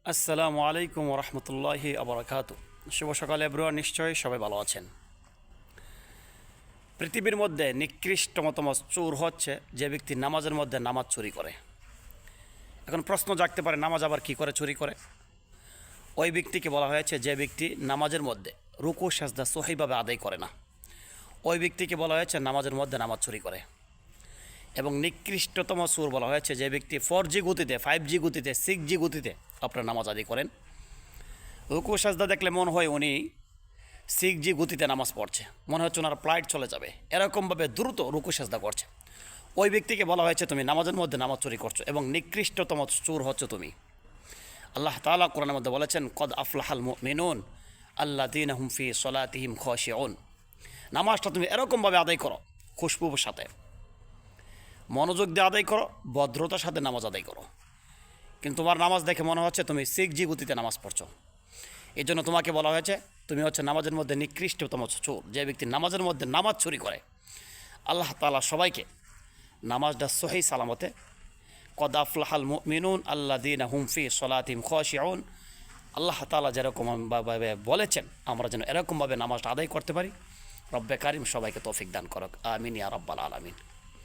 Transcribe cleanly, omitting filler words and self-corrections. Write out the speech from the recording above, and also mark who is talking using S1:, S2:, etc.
S1: আসসালামু আলাইকুম রহমতুল্লাহি আবরাকাতু। শুভ সকাল এভরিওয়ান, নিশ্চয়ই সবাই ভালো আছেন। পৃথিবীর মধ্যে নিকৃষ্টতম চোর হচ্ছে যে ব্যক্তি নামাজের মধ্যে নামাজ চুরি করে। এখন প্রশ্ন জাগতে পারে, নামাজ আবার কী করে চুরি করে? ওই ব্যক্তিকে বলা হয়েছে যে ব্যক্তি নামাজের মধ্যে রুকু সাজদা সহিভাবে আদায় করে না, ওই ব্যক্তিকে বলা হয়েছে নামাজের মধ্যে নামাজ চুরি করে। এবং নিকৃষ্টতম চোর বলা হয়েছে যে ব্যক্তি 4G গতিতে, 5G গতিতে, 6G গতিতে আপনার নামাজ আদায় করেন। রুকু সাজদা দেখলে মনে হয় উনি 6G গতিতে নামাজ পড়ছে, মনে হচ্ছে ওনার ফ্লাইট চলে যাবে, এরকমভাবে দ্রুত রুকু সাজদা করছে। ওই ব্যক্তিকে বলা হয়েছে তুমি নামাজের মধ্যে নামাজ চুরি করছো এবং নিকৃষ্টতম চোর হচ্ছে তুমি। আল্লাহ তাআলা কোরআনের মধ্যে বলেছেন, কদ আফলাহাল মুমিনুন আল্লাযীনা হুম ফি সলাতিহিম খাশিউন। নামাজটা তুমি এরকমভাবে আদায় করো, খুশবুর সাথে, মনোযোগ দিয়ে আদায় করো, ভদ্রতার সাথে নামাজ আদায় করো। কিন্তু তোমার নামাজ দেখে মনে হচ্ছে তুমি 6G গতিতে নামাজ পড়ছো। এই জন্য তোমাকে বলা হয়েছে তুমি হচ্ছে নামাজের মধ্যে নিকৃষ্টতম চোর, যে ব্যক্তি নামাজের মধ্যে নামাজ চুরি করে। আল্লাহ তাআলা সবাইকে নামাজটা সহি সালামতে, কদ আফলাহাল মুমিনুন আল্লাযীনা হুম ফি সলাতিহিম খাশিউন, আল্লাহ তাআলা যেরকমভাবে বলেছেন আমরা যেন এরকমভাবে নামাজটা আদায় করতে পারি। রব্বে কারিম সবাইকে তৌফিক দান করুক, আমিন ইয়া রাব্বাল আলামিন।